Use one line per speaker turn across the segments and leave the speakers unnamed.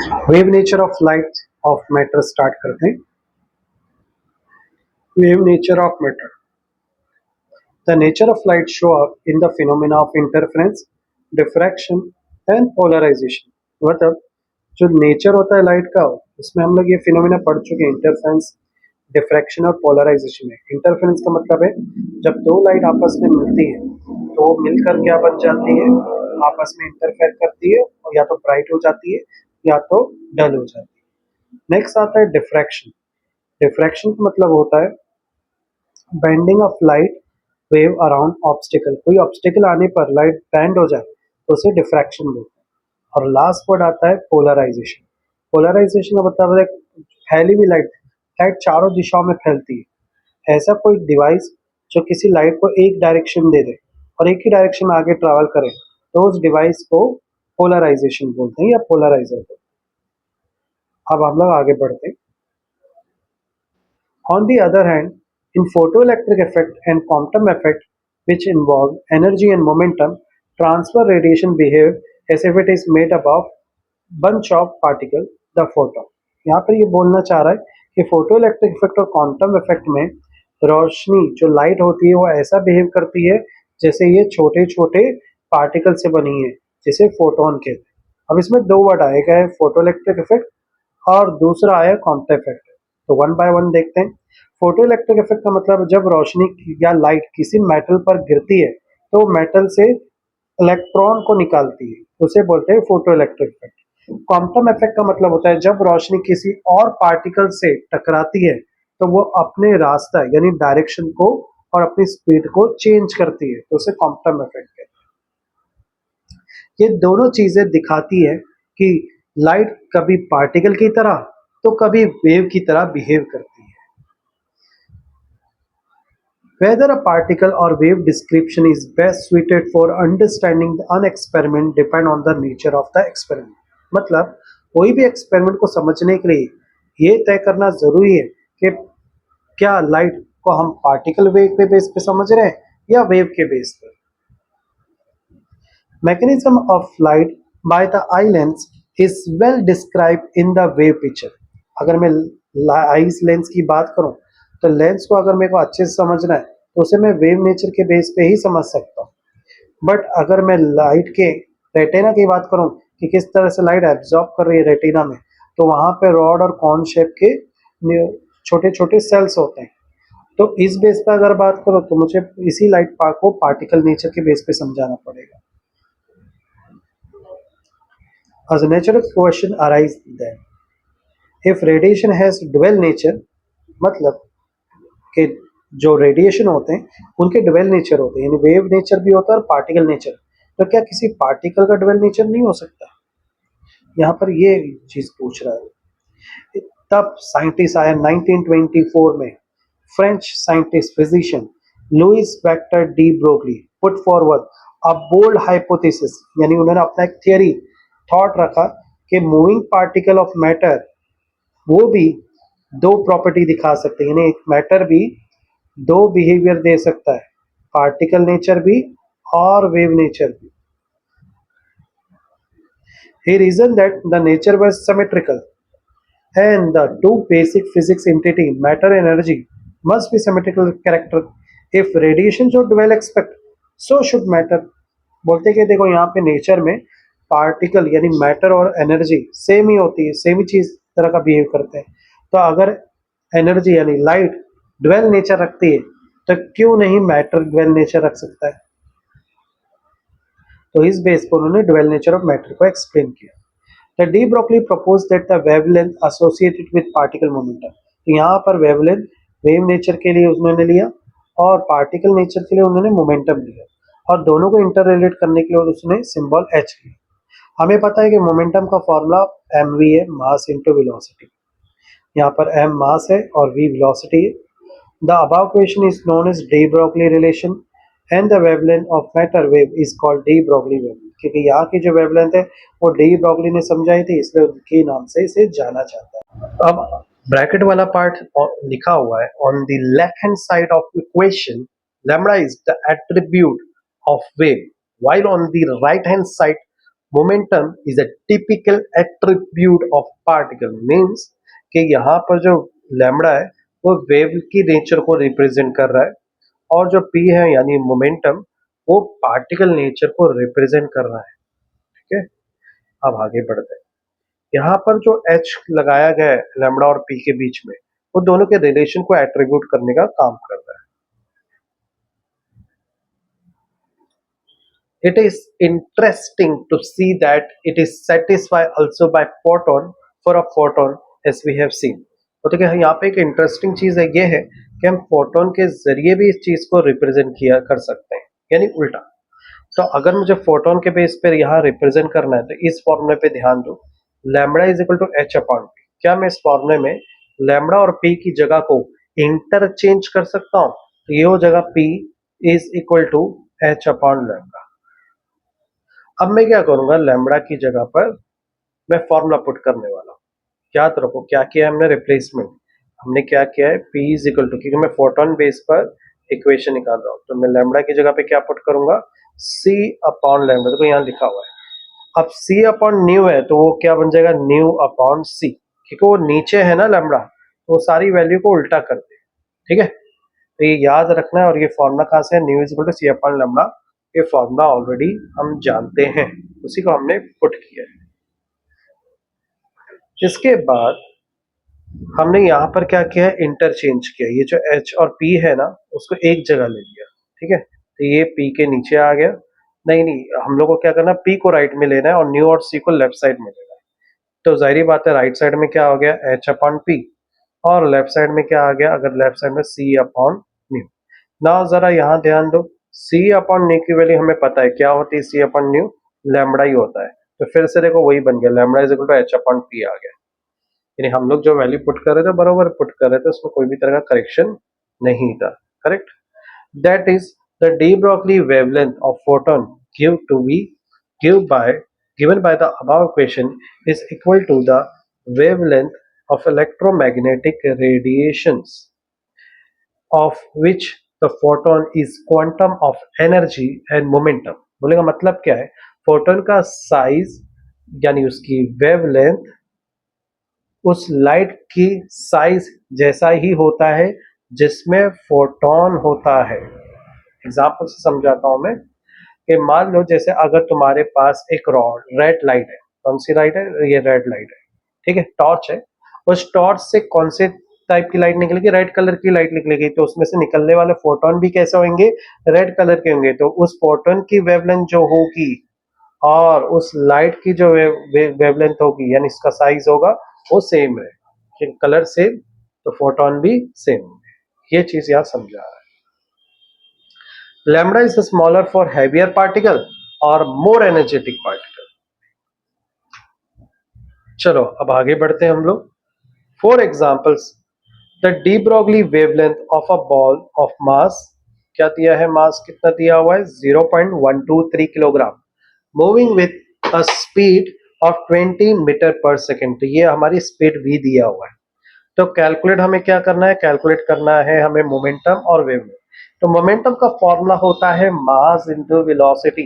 Wave nature of light of matter start करते हैं। Wave nature of matter. The nature of light show up in the phenomena of interference, diffraction and polarisation. मतलब जो nature होता है light का, उसमें हम लोग ये फिनोमेना पढ़ चुके हैं, इंटरफेरेंस, डिफ्रैक्शन और पोलराइजेशन में। इंटरफेरेंस का मतलब है जब दो लाइट आपस में मिलती है तो वो मिलकर क्या बन जाती है, आपस में इंटरफेयर करती है और या तो ब्राइट हो जाती है या तो डल हो जाती है। नेक्स्ट आता है डिफ्रैक्शन। डिफ्रैक्शन का मतलब होता है bending of light wave around obstacle. कोई ऑब्स्टिकल आने पर लाइट बैंड हो जाए तो उसे डिफ्रैक्शन बोलते हैं। और लास्ट वर्ड आता है पोलराइजेशन। पोलराइजेशन का मतलब है फैली हुई लाइट, लाइट चारों दिशाओं में फैलती है। ऐसा कोई डिवाइस जो किसी लाइट को एक डायरेक्शन दे दे और एक ही डायरेक्शन में आगे ट्रैवल करे तो उस डिवाइस को पोलराइजेशन बोलते हैं या पोलराइजर बोलते हैं। अब हम लोग आगे बढ़ते हैं। On the other hand, in photoelectric effect and quantum effect, which involve energy and momentum, transfer radiation behave as if it is made up of bunch of particle, the photon। यहाँ पर ये बोलना चाह रहा है कि फोटो इलेक्ट्रिक इफेक्ट और quantum effect में रोशनी जो लाइट होती है वो ऐसा बिहेव करती है जैसे ये छोटे छोटे पार्टिकल से बनी है, जिसे फोटोन कहते हैं। अब इसमें दो वर्ड आएगा, है फोटो इलेक्ट्रिक इफेक्ट और दूसरा आया क्वांटम इफेक्ट। तो वन बाय वन देखते हैं। फोटो इलेक्ट्रिक इफेक्ट का मतलब जब रोशनी या लाइट किसी मेटल पर गिरती है तो मेटल से इलेक्ट्रॉन को निकालती है, उसे बोलते हैं photo electric effect. Quantum effect का मतलब होता है जब रोशनी किसी और पार्टिकल से टकराती है तो वो अपने रास्ता यानी डायरेक्शन को और अपनी स्पीड को चेंज करती है, तो उसे क्वांटम इफेक्ट कहते हैं। ये दोनों चीजें दिखाती है कि लाइट कभी पार्टिकल की तरह तो कभी वेव की तरह बिहेव करती है। Whether a particle or wave description is best suited for understanding an experiment depend on the nature of the experiment। मतलब कोई भी एक्सपेरिमेंट को समझने के लिए ये तय करना जरूरी है कि क्या लाइट को हम पार्टिकल वेव के बेस पे समझ रहे हैं या वेव के बेस पे। Mechanism of light by the eye lens is well described in the wave picture। अगर मैं आईज लेंस की बात करूं तो लेंस को अगर मेरे को अच्छे से समझना है तो उसे मैं वेव नेचर के बेस पे ही समझ सकता हूँ। बट अगर मैं लाइट के रेटिना की बात करूँ कि किस तरह से लाइट एब्जॉर्ब कर रही है रेटिना में, तो वहां पे रॉड और कॉन शेप के छोटे छोटे सेल्स होते हैं। तो इस बेस पे अगर बात करो तो मुझे इसी लाइट को पार्टिकल नेचर के बेस पे समझाना पड़ेगा। As a natural question arises then, if radiation has dual nature, मतलब कि जो रेडिएशन होते हैं उनके डुअल नेचर होते हैं, यानी वेव नेचर भी होता है और पार्टिकल नेचर, तो क्या किसी पार्टिकल का डुअल नेचर नहीं हो सकता? यहाँ पर ये चीज पूछ रहा है। तब साइंटिस्ट आया 1924 में, French scientist physician Louis Victor de Broglie put forward a bold hypothesis, यानी उन्होंने अपना एक थियरी थॉट रखा कि मूविंग पार्टिकल ऑफ मैटर वो भी दो प्रॉपर्टी दिखा सकते हैं, यानी एक मैटर भी दो बिहेवियर दे सकता है, पार्टिकल नेचर भी और वेव नेचर भी। He reasoned that the nature was symmetrical and the two basic physics entity matter and energy must be symmetrical character। If radiation should dwell expect, so should matter। बोलते कि देखो यहाँ पे nature में particle यानी matter और energy same ही होती है, सेम ही चीज तरह का बिहेव करते हैं। तो अगर एनर्जी यानी लाइट ड्वेल नेचर रखती है तो क्यों नहीं मैटर ड्वेल नेचर रख सकता है? तो इस बेस पर उन्होंने ड्वेल नेचर ऑफ मैटर को एक्सप्लेन किया। The de Broglie proposed that the wavelength associated with particle momentum। तो यहाँ पर wavelength वेव नेचर के लिए उन्होंने लिया और पार्टिकल नेचर के लिए उन्होंने मोमेंटम लिया, और दोनों को इंटर रिलेट करने के लिए उसने सिंबल h लिया। हमें पता है कि मोमेंटम का फॉर्मूला mv है, मास इंटू वेलोसिटी। यहाँ पर m मास है और v वेलोसिटी है। The above equation is known as de Broglie relation and the wavelength of matter wave is called de Broglie wave। क्योंकि यहाँ की जो वेवलेंथ है वो डी ब्रॉगली ने समझाई थी, इसलिए उनके नाम से इसे जाना जाता है। अब ब्रैकेट वाला पार्ट लिखा हुआ है, on the left hand side of equation lambda is the attribute of wave, while on the right hand side
momentum is a typical attribute of particle, means कि यहाँ पर जो लैम्बडा है वो वेव की नेचर को रिप्रेजेंट कर रहा है, और जो पी है यानी मोमेंटम वो पार्टिकल नेचर को रिप्रेजेंट कर रहा है। ठीक है, अब आगे बढ़ते हैं। यहाँ पर जो एच लगाया गया है लैम्बडा और पी के बीच में, वो दोनों के रिलेशन को एट्रीब्यूट करने का काम कर रहा है। It is interesting to see that it is satisfied also by photon for a photon as we have seen। तो देखिए यहाँ पे एक इंटरेस्टिंग चीज है, ये है कि हम फोटोन के जरिए भी इस चीज को रिप्रेजेंट किया कर सकते हैं, यानी उल्टा। तो अगर मुझे फोटोन के बेस पर यहाँ रिप्रेजेंट करना है तो इस फॉर्मूले पे ध्यान दो, lambda is equal to H upon P. क्या मैं इस फॉर्मूले में लैम्बडा और पी की जगह को इंटरचेंज कर सकता हूँ? तो ये हो जाएगा P is equal to H upon lambda. अब मैं क्या करूंगा, लैम्बडा की जगह पर मैं फॉर्मूला पुट करने वाला हूँ। याद रखो क्या किया है हमने, रिप्लेसमेंट। हमने क्या किया है, P इज इक्वल टू, क्योंकि मैं फोटोन बेस पर इक्वेशन निकाल रहा हूँ, तो मैं लैम्बडा की जगह पे क्या पुट करूंगा, C अपॉन लैम्बडा। देखो यहाँ लिखा हुआ है। अब C अपॉन न्यू है तो वो क्या बन जाएगा, न्यू अपॉन C, क्योंकि वो नीचे है ना लैम्बडा, तो वो सारी वैल्यू को उल्टा कर दे। ठीक है, तो ये याद रखना है। और ये फॉर्मूला कहाँ से है, nu is equal to C upon lambda. ये फॉर्मूला ऑलरेडी हम जानते हैं, उसी को हमने पुट किया है। इसके बाद हमने यहाँ पर क्या किया है, इंटरचेंज किया। ये जो H और P है ना, उसको एक जगह ले लिया। ठीक है, तो ये P के नीचे आ गया। नहीं नहीं, हम लोग को क्या करना है, P को राइट में लेना है और न्यू और C को लेफ्ट साइड में लेना है। तो जाहिर बात है राइट साइड में क्या हो गया, H अपॉन P, और लेफ्ट साइड में क्या आ गया, अगर लेफ्ट साइड में C अपॉन न्यू। ना जरा यहाँ ध्यान दो, C अपॉन न्यू की वैल्यू हमें पता है क्या होती है, C अपॉन न्यू लैम्बडा ही होता है। तो फिर से देखो वही बन गया, lambda is equal to H upon P आ गया। यानी हम लोग जो वैल्यू पुट कर रहे थे बरोबर पुट कर रहे थे, उसमें कोई भी तरह का करेक्शन नहीं था। Correct, that is the de Broglie wavelength of photon give to be give by given by the above equation is equal to the wavelength of electromagnetic radiations of which the photon is quantum of energy and momentum। बोलेगा मतलब क्या है, photon का size यानी उसकी wavelength उस light की size जैसा ही होता है जिसमें फोटोन होता है। एग्जाम्पल से समझाता हूं मैं, कि मान लो जैसे अगर तुम्हारे पास एक रॉड रेड लाइट है, कौन सी लाइट है, ये रेड लाइट है, ठीक है, टॉर्च है। उस टॉर्च से कौन से टाइप की लाइट निकलेगी, रेड कलर की लाइट निकलेगी, तो उसमें से निकलने वाले फोटोन भी कैसे होंगे, रेड कलर के होंगे। तो उस फोटोन की वेवलेंथ जो होगी और उस लाइट की जो वेवलेंथ होगी यानी इसका साइज होगा वो सेम है, कलर सेम तो फोटोन भी सेम। ये चीज यार समझा है। Lambda is smaller for heavier particle और मोर एनर्जेटिक पार्टिकल। चलो अब आगे बढ़ते हैं हम लोग। For examples, the de Broglie wavelength of a ball of mass, क्या दिया है, मास कितना दिया हुआ है, 0.123 kilogram, moving with a speed of 20 metre per second. तो ये हमारी स्पीड v दिया हुआ है। तो कैलकुलेट हमें क्या करना है, कैलकुलेट करना है हमें मोमेंटम और वेवलेंथ। तो मोमेंटम का फॉर्मूला होता है मास इनटू वेलोसिटी।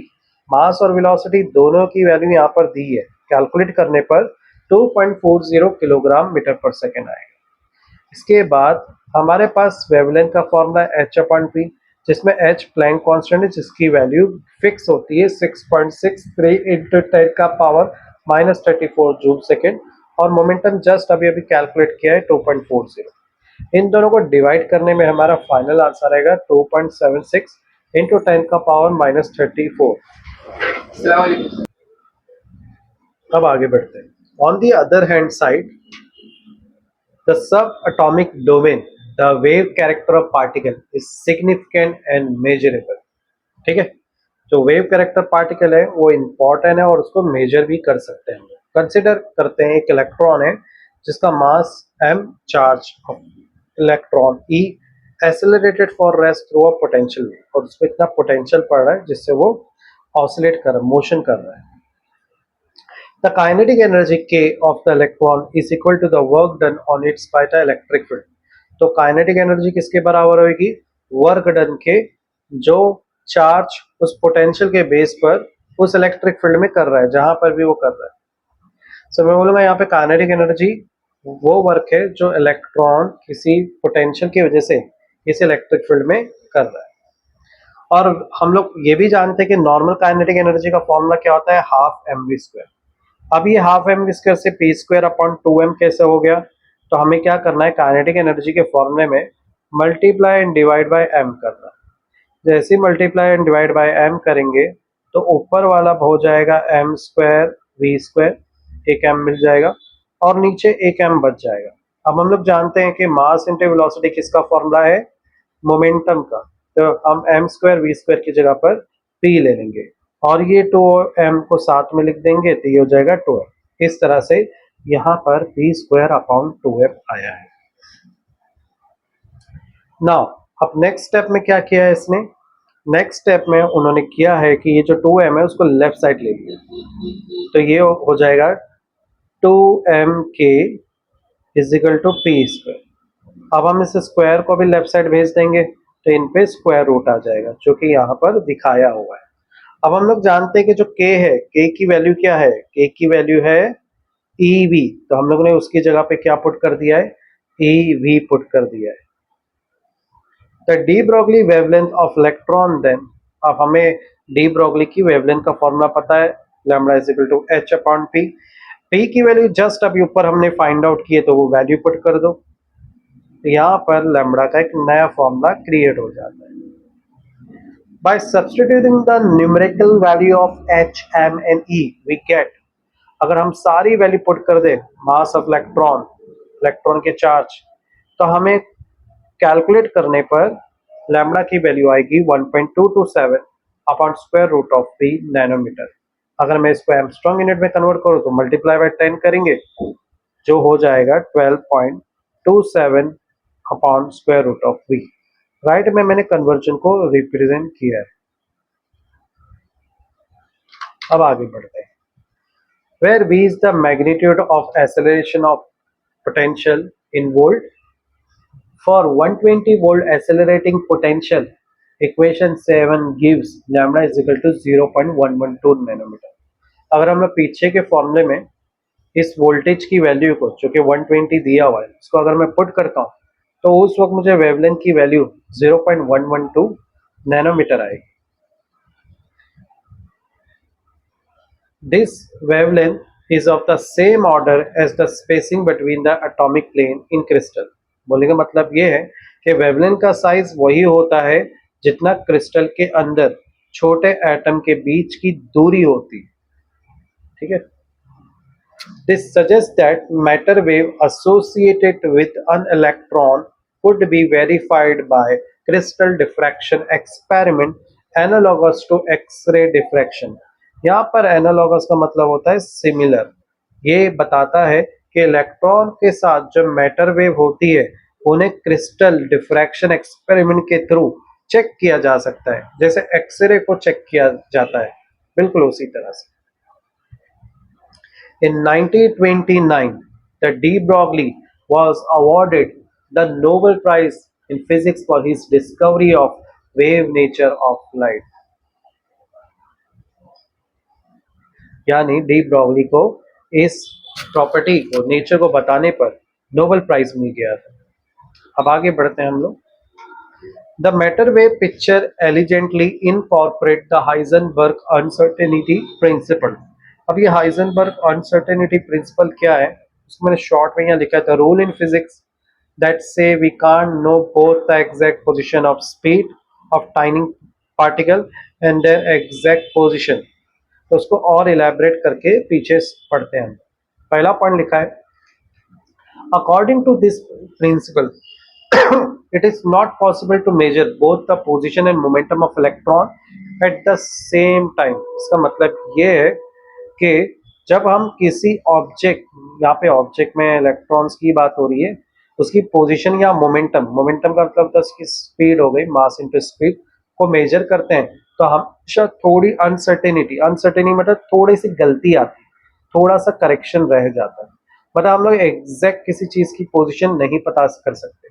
मास और वेलोसिटी दोनों की वैल्यू यहाँ पर दी है, कैलकुलेट करने पर 2.40 किलोग्राम मीटर पर सेकेंड आएगा। इसके बाद हमारे पास वेवलेंथ का फॉर्मूला h अपॉन p, जिसमें h प्लैंक कांस्टेंट है, जिसकी वैल्यू फिक्स होती है 6.63 इंटू 10 का पावर माइनस 34 जूल सेकेंड, और मोमेंटम जस्ट अभी अभी कैलकुलेट किया है 2.40। इन दोनों को डिवाइड करने में हमारा फाइनल आंसर आएगा 2.76 इंटू 10 का पावर माइनस 34। अब आगे बढ़ते हैं। On the other hand side, the subatomic domain, the wave character of particle is significant and measurable। ठीक है, जो वेव कैरेक्टर पार्टिकल है वो इंपॉर्टेंट है और उसको मेजर भी कर सकते हैं। कंसिडर करते हैं एक इलेक्ट्रॉन है जिसका मास m, charge of electron E, accelerated for rest through a potential, और उसमें इतना पोटेंशियल पड़ रहा है जिससे वो ऑसिलेट कर रहा है, मोशन कर रहा है। The kinetic energy K of the electron is equal to the work done on its by the electric field। तो काइनेटिक एनर्जी किसके बराबर होगी, वर्क डन के, जो चार्ज उस पोटेंशियल के बेस पर उस इलेक्ट्रिक फील्ड में कर रहा है जहां पर भी वो कर रहा है। सो मैं बोलूंगा यहाँ पे काइनेटिक एनर्जी वो वर्क है जो इलेक्ट्रॉन किसी पोटेंशियल की वजह से इस इलेक्ट्रिक फील्ड में कर रहा है। और हम लोग ये भी जानते हैं कि नॉर्मल काइनेटिक एनर्जी का फॉर्मूला क्या होता है, हाफ एम वी स्क्वायर। अब ये हाफ एम वी स्क्वायर से पी स्क्वायर अपॉन 2m कैसे हो गया, तो हमें क्या करना है, काइनेटिक एनर्जी के फॉर्मूले में multiply and divide by M करना। जैसे ही multiply and divide by M करेंगे तो ऊपर वाला हो जाएगा एम स्क्वायर वी स्क्वायर, एक एम मिल जाएगा और नीचे एक एम बच जाएगा। अब हम लोग जानते हैं कि मास इंटू वेलोसिटी किसका फॉर्मूला है, मोमेंटम का। तो हम एम स्क्वायर वी स्क्वायर की जगह पर पी ले लेंगे और ये 2m को साथ में लिख देंगे तो ये हो जाएगा 2m। इस तरह से यहाँ पर पी स्क्वायर अपॉन 2m आया है। नाउ अब नेक्स्ट स्टेप में क्या किया है इसने, नेक्स्ट स्टेप में उन्होंने किया है कि ये जो 2m है उसको लेफ्ट साइड ले लिया, तो ये हो जाएगा 2mk is equal to P square. अब हम इस स्क्वायर को भी लेफ्ट साइड भेज देंगे तो इन पे स्क्वायर रूट आ जाएगा जो कि यहाँ पर दिखाया हुआ है। अब हम लोग जानते हैं कि जो k है, k की वैल्यू क्या है, k की वैल्यू है ev, तो हम लोगों ने उसकी जगह पे क्या पुट कर दिया है, ev पुट कर दिया है। The de Broglie wavelength of electron then, अब हमें डी ब्रोगली की वेवलेंथ का फॉर्मूला पता है, lambda is equal to H upon P. P की वैल्यू जस्ट अभी ऊपर हमने फाइंड आउट किए तो वो वैल्यू पुट कर दो, तो यहाँ पर लैम्डा का एक नया फॉर्मूला क्रिएट हो जाता है। By substituting the numerical value of H M and E we get, अगर हम सारी वैल्यू पुट कर दे मास ऑफ इलेक्ट्रॉन, इलेक्ट्रॉन के चार्ज, तो हमें कैलकुलेट करने पर लैम्डा की वैल्यू आएगी 1.227 upon square root of P nanometre. अगर मैं इसको एंगस्ट्रॉम यूनिट में कन्वर्ट करूं तो मल्टीप्लाई बाय 10 करेंगे जो हो जाएगा 12.27 upon square root of V. Right में मैंने कन्वर्जन को रिप्रेजेंट किया है। अब आगे बढ़ते हैं। Where v is the magnitude of acceleration of potential in volt, for 120 volt accelerating potential, equation 7 gives lambda is equal to 0.112 nanometer। अगर हम लोग पीछे के फॉर्मूले में इस वोल्टेज की वैल्यू को जो कि 120 दिया हुआ है इसको अगर मैं पुट करता हूँ तो उस वक्त मुझे वेवलेंथ की वैल्यू 0.112 नैनोमीटर आएगी। This wavelength is of the same order as the spacing between the atomic plane in crystal। बोलने का मतलब ये है कि वेवलेंथ का साइज वही होता है जितना क्रिस्टल के अंदर छोटे एटम के बीच की दूरी होती है, ठीक है। This suggests that matter wave associated with an electron could be verified by crystal diffraction experiment analogous to X-ray diffraction। यहाँ पर एनालॉगस का मतलब होता है सिमिलर। ये बताता है कि इलेक्ट्रॉन के साथ जो मैटर वेव होती है उन्हें क्रिस्टल डिफ्रैक्शन एक्सपेरिमेंट के थ्रू चेक किया जा सकता है, जैसे एक्सरे को चेक किया जाता है, बिल्कुल उसी तरह से। In 1929, the de Broglie was awarded the Nobel Prize in Physics for his discovery of wave nature of light। यानी डी ब्रॉगली को इस प्रॉपर्टी को, नेचर को बताने पर नोबेल प्राइज मिल गया था। अब आगे बढ़ते हैं हम लोग। The matter wave picture elegantly incorporate the Heisenberg uncertainty principle. अब ये हाइजेनबर्ग अनसर्टेनिटी प्रिंसिपल क्या है, उसको मैंने शॉर्ट में यहाँ लिखा था, rule in physics that says we can't know both the exact position of speed of tiny particle and their exact position. तो उसको और इलेबरेट करके पीछे पढ़ते हैं। पहला पॉइंट लिखा है, according to this principle it is not possible to measure both the position and momentum of electron at the same time। इसका मतलब ये है कि जब हम किसी ऑब्जेक्ट, यहाँ पे ऑब्जेक्ट में इलेक्ट्रॉन्स की बात हो रही है, उसकी पोजीशन या मोमेंटम, मोमेंटम का मतलब उसकी स्पीड हो गई, मास इनटू स्पीड, को मेजर करते हैं तो हमेशा थोड़ी अनसर्टेनिटी, अनसर्टेनिटी मतलब थोड़ी सी गलती आती है, थोड़ा सा करेक्शन रह जाता है। मतलब हम लोग एग्जैक्ट किसी चीज की पोजीशन नहीं पता कर सकते,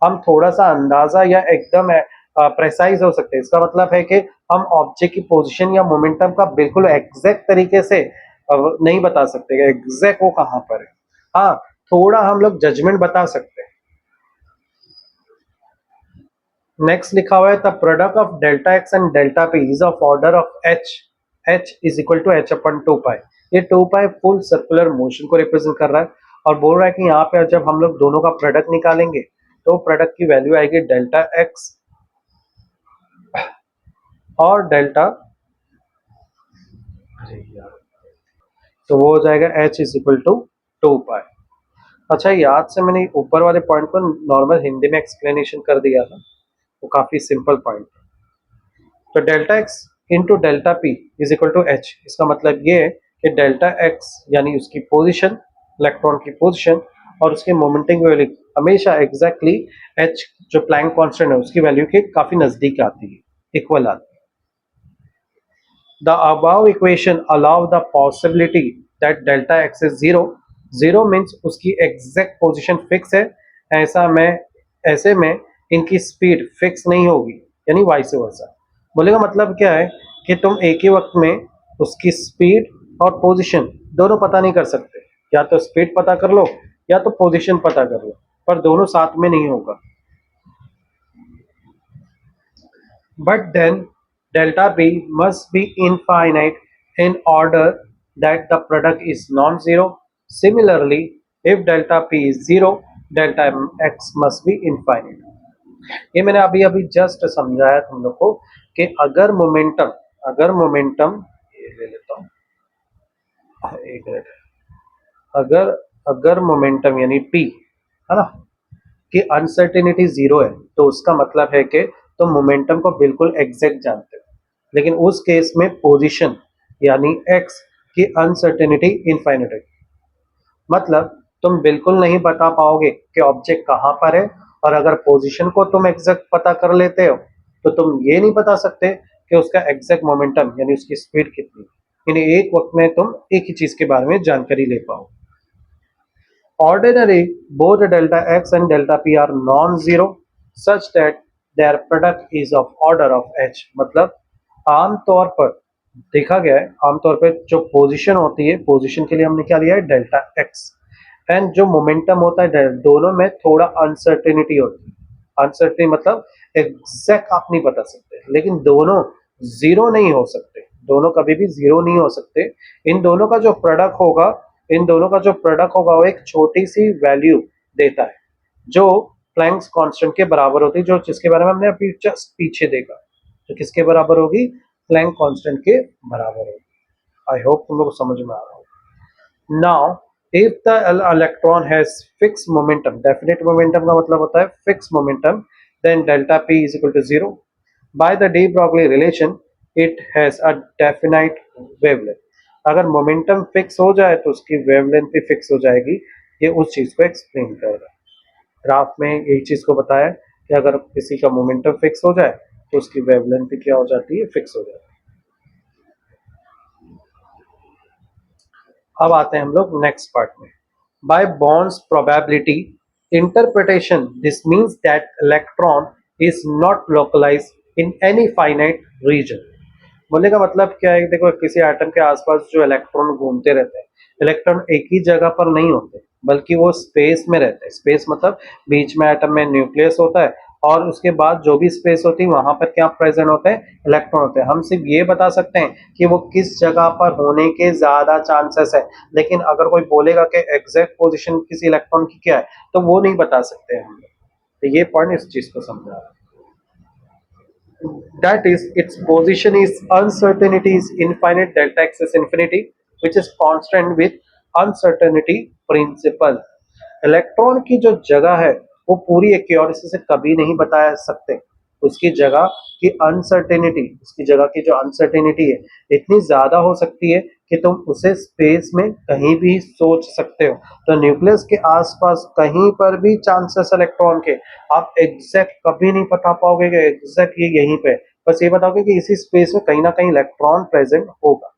हम थोड़ा सा अंदाजा या एकदम प्रेसाइज हो सकते हैं। इसका मतलब है कि हम ऑब्जेक्ट की पोजीशन या मोमेंटम का बिल्कुल एग्जैक्ट तरीके से नहीं बता सकते एग्जैक्ट वो कहाँ पर है। हाँ, थोड़ा हम लोग जजमेंट बता सकते हैं। नेक्स्ट लिखा हुआ है the product of delta X and delta P is of order of H is equal to H upon 2 pi. ये 2 पाई फुल सर्कुलर मोशन को रिप्रेजेंट कर रहा है और बोल रहा है कि यहाँ पे जब हम लोग दोनों का प्रोडक्ट निकालेंगे तो प्रोडक्ट की वैल्यू आएगी डेल्टा एक्स और डेल्टा, तो वो हो जाएगा एच इज इक्वल टू 2 पाई। अच्छा, याद से मैंने ऊपर वाले पॉइंट को नॉर्मल हिंदी में एक्सप्लेनेशन कर दिया था, वो काफी सिंपल पॉइंट। तो delta X into delta P is equal to H. इसका मतलब ये है कि डेल्टा एक्स यानी उसकी पोजीशन, इलेक्ट्रॉन की पोजीशन और उसके मोमेंटम वैल्यू हमेशा एग्जैक्टली एच जो प्लैंक कांस्टेंट है उसकी वैल्यू के काफी नजदीक आती है, इक्वल आती है। The above equation allow the possibility that delta x is zero. Zero means उसकी exact position fix है, ऐसे में इनकी स्पीड फिक्स नहीं होगी, यानी वाइस वर्सा। बोले का मतलब क्या है कि तुम एक ही वक्त में उसकी स्पीड और पोजीशन दोनों पता नहीं कर सकते। या तो स्पीड पता कर लो या तो पोजीशन पता कर लो, पर दोनों साथ में नहीं होगा। But then delta p must be infinite in order that the product is non-zero. Similarly, if delta p is zero, delta x must be infinite. ये मैंने अभी अभी जस्ट समझाया तुम लोग को कि अगर मोमेंटम ये ले लेता हूँ, एक मिनट। अगर अगर मोमेंटम यानी p है ना कि अनसर्टेनिटी जीरो है तो उसका मतलब है कि तुम मोमेंटम को बिल्कुल एग्जैक्ट जानते हो, लेकिन उस केस में पोजीशन यानी एक्स की अनसर्टेनिटी इनफाइनाइट है। मतलब तुम बिल्कुल नहीं बता पाओगे कि ऑब्जेक्ट कहाँ पर है, और अगर पोजीशन को तुम एग्जैक्ट पता कर लेते हो तो तुम ये नहीं बता सकते कि उसका एग्जैक्ट मोमेंटम यानी उसकी स्पीड कितनी, यानी एक वक्त में तुम एक ही चीज के बारे में जानकारी ले पाओ। Ordinarily, both delta x and delta p are non-zero such that their product is of order of h। मतलब आमतौर पर देखा गया है, आमतौर पर जो पोजीशन होती है, पोजीशन के लिए हमने क्या लिया है डेल्टा x, एंड जो मोमेंटम होता है दोनों में थोड़ा अनसर्टेनिटी होती है। अनसर्टेनिटी मतलब एग्जैक्ट आप नहीं बता सकते, लेकिन दोनों जीरो नहीं हो सकते, दोनों कभी भी जीरो नहीं हो सकते। इन दोनों का जो प्रोडक्ट होगा वो एक छोटी सी वैल्यू देता है जो प्लैंक्स कांस्टेंट के बराबर होती है, जो जिसके बारे में हमने अभी जस्ट पीछे देखा। तो किसके बराबर होगी? प्लैंक कांस्टेंट के बराबर होगी। आई होप तुम लोग को समझ में आ रहा होगा। Now if the electron has fix momentum, definite momentum का मतलब होता है fix momentum, then delta P is equal to zero. By the de Broglie relation it has a definite wavelength. अगर मोमेंटम फिक्स हो जाए तो उसकी वेवलेंथ भी फिक्स हो जाएगी। ये उस चीज को एक्सप्लेन कर रहा है। ग्राफ में एक चीज को बताया कि अगर किसी का मोमेंटम फिक्स हो जाए तो उसकी वेवलेंथ भी क्या हो जाती है? फिक्स हो जाती है। अब आते हैं हम लोग नेक्स्ट पार्ट में। By Born's probability interpretation this means that electron is not localize in any finite region. बोलने का मतलब क्या है? देखो, किसी एटम के आसपास जो इलेक्ट्रॉन घूमते रहते हैं, इलेक्ट्रॉन एक ही जगह पर नहीं होते बल्कि वो स्पेस में रहते हैं। स्पेस मतलब बीच में एटम में न्यूक्लियस होता है और उसके बाद जो भी स्पेस होती है वहां पर क्या प्रेजेंट होते हैं? इलेक्ट्रॉन होते हैं। हम सिर्फ ये बता सकते हैं कि वो किस जगह पर होने के ज्यादा चांसेस है, लेकिन अगर कोई बोलेगा कि एग्जैक्ट पोजीशन किसी इलेक्ट्रॉन की क्या है तो वो नहीं बता सकते हम लोग। तो ये पॉइंट इस चीज को समझा रहा है। That is, its position is uncertainty is infinite, delta x is infinity, which is constant with uncertainty principle। Electron की जो जगह है वो पूरी एक्यूरेसी से कभी नहीं बता सकते। उसकी जगह की अनसर्टेनिटी, उसकी जगह की जो अनसर्टेनिटी है इतनी ज्यादा हो सकती है कि तुम उसे स्पेस में कहीं भी सोच सकते हो। तो न्यूक्लियस के आसपास कहीं पर भी चांसेस इलेक्ट्रॉन के आप एग्जैक्ट कभी नहीं बता पाओगे कि एग्जैक्ट ये यहीं पे, बस ये बताओगे कि इसी स्पेस में कहीं ना कहीं इलेक्ट्रॉन प्रेजेंट होगा।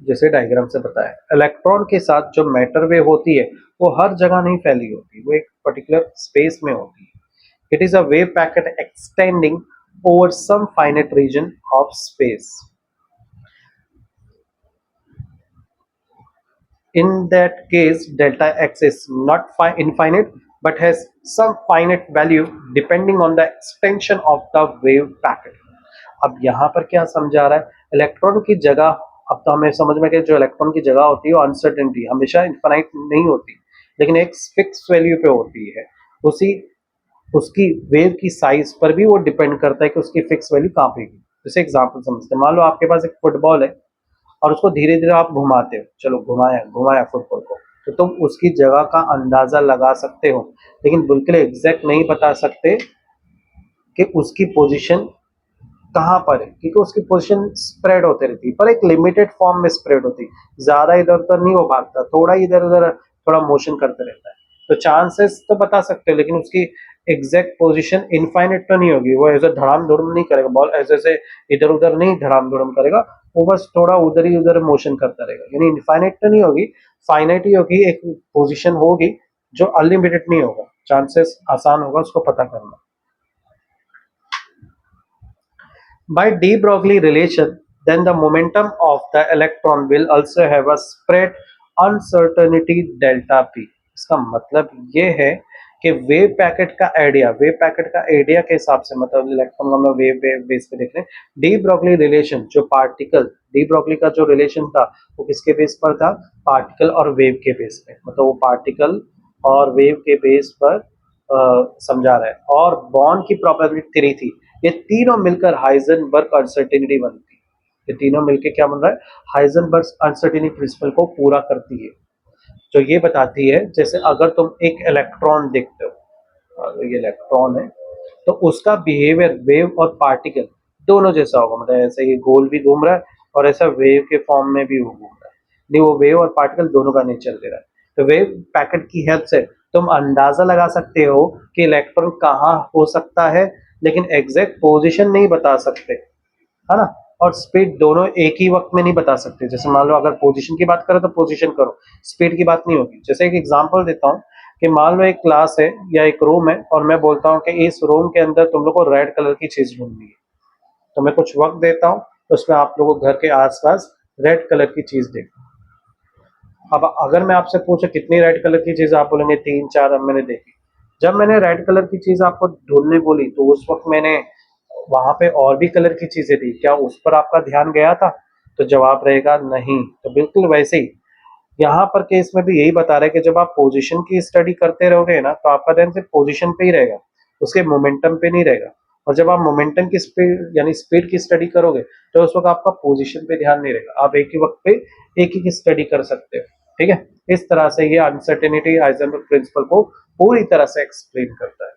जैसे डायग्राम से बताया, इलेक्ट्रॉन के साथ जो मैटर वेव होती है वो हर जगह नहीं फैली होती, वो एक पर्टिकुलर स्पेस में होती है. It is a wave packet extending over some finite region of space. In that case, delta x is not infinite but has some finite value depending on the extension of the wave packet. अब यहाँ पर क्या समझा रहा है, electron की जगह, अब तो हमें समझ में कि जो इलेक्ट्रॉन की जगह होती है वो अनसर्टेनिटी हमेशा इनफाइनाइट नहीं होती, लेकिन एक फिक्स वैल्यू पे होती है. उसी उसकी वेव की साइज पर भी वो डिपेंड करता है कि उसकी फिक्स वैल्यू कहाँ पे होगी. जैसे एग्जांपल समझते हैं, मान लो आपके पास एक फुटबॉल है और उसको धीरे धीरे आप घुमाते हो, चलो घुमाया घुमाया फुटबॉल को, तो तुम उसकी जगह का अंदाजा लगा सकते हो, लेकिन बिल्कुल एग्जैक्ट नहीं बता सकते कि उसकी पोजीशन कहाँ पर है, क्योंकि उसकी पोजीशन स्प्रेड होते रहती है, पर एक लिमिटेड फॉर्म में स्प्रेड होती है, ज्यादा इधर उधर नहीं हो भागता, थोड़ा इधर उधर थोड़ा मोशन करते रहता है. तो चांसेस तो बता सकते हो, लेकिन उसकी एग्जैक्ट पोजीशन इनफाइनाइट तो नहीं होगी, वो ऐसे धड़ाम धुड़म नहीं करेगा, बॉल ऐसे ऐसे इधर उधर नहीं धड़ाम धुड़म करेगा, वो बस थोड़ा उधर ही उधर मोशन करता रहेगा, यानी इनफाइनाइट तो नहीं होगी, फाइनाइट ही होगी, एक पोजीशन होगी जो अनलिमिटेड नहीं होगा, चांसेस आसान होगा उसको पता करना. By de Broglie relation, then the momentum of the electron will also have a spread uncertainty delta p. इसका मतलब ये है कि वेव पैकेट का एरिया के हिसाब से, मतलब इलेक्ट्रॉन को हम लोग वेव बेस पे देख रहे हैं, डी ब्रॉगली रिलेशन जो पार्टिकल, डी ब्रॉगली का जो रिलेशन था वो किसके बेस पर था, पार्टिकल और वेव के बेस पे, मतलब वो पार्टिकल और वेव के बेस पर समझा रहा है, और बॉन्ड की प्रोबेबिलिटी 3 थी. ये तीनों मिलकर हाइजेनबर्ग अनसर्टेनिटी बनती है. ये तीनों मिलकर क्या बन रहा है, हाइजेनबर्ग अनसर्टेनिटी प्रिंसिपल को पूरा करती है, जो ये बताती है जैसे अगर तुम एक इलेक्ट्रॉन देखते हो, अगर ये इलेक्ट्रॉन है तो उसका बिहेवियर वेव और पार्टिकल दोनों जैसा होगा, मतलब ऐसे ये गोल भी घूम रहा है और ऐसा वेव के फॉर्म में भी वो घूम रहा है, नहीं वो वेव और पार्टिकल दोनों का नेचर दे रहा है. तो वेव पैकेट की हेल्प से तुम अंदाजा लगा सकते हो कि इलेक्ट्रॉन कहाँ हो सकता है, लेकिन एग्जैक्ट पोजीशन नहीं बता सकते, है ना, और स्पीड दोनों एक ही वक्त में नहीं बता सकते. जैसे मान लो अगर पोजीशन की बात करो तो पोजीशन करो, स्पीड की बात नहीं होगी. जैसे एक एग्जांपल देता हूँ कि मान लो एक क्लास है या एक रूम है और मैं बोलता हूँ कि इस रूम के अंदर तुम लोग को रेड कलर की चीज ढूंढनी है, तो मैं कुछ वक्त देता हूँ, तो उसमें आप लोगों को घर के आसपास रेड कलर की चीज देखो. अब अगर मैं आपसे पूछूं कितनी रेड कलर की चीज, आप बोलेंगे 3 4. अब मैंने देखी, जब मैंने रेड कलर की चीज आपको ढूंढने बोली तो उस वक्त मैंने वहां पे और भी कलर की चीजें थी, क्या उस पर आपका ध्यान गया था, तो जवाब रहेगा नहीं. तो बिल्कुल वैसे ही यहाँ पर केस में भी यही बता रहे हैं कि जब आप पोजीशन की स्टडी करते रहोगे ना तो आपका ध्यान सिर्फ पोजीशन पे ही रहेगा, उसके मोमेंटम पे नहीं रहेगा. और जब आप मोमेंटम की स्पीड यानी स्पीड की स्टडी करोगे तो उस वक्त आपका पोजीशन पे ध्यान नहीं रहेगा, आप एक ही वक्त पे एक ही की स्टडी कर सकते हो. ठीक है, इस तरह से ये अनसर्टेनिटी हाइजेनबर्ग प्रिंसिपल को पूरी तरह से एक्सप्लेन करता है.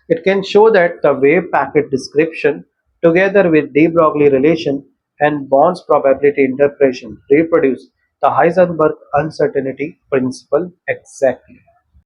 It can show that the wave packet description, together with de Broglie relation and Bond's probability interpretation, reproduce the Heisenberg uncertainty principle exactly.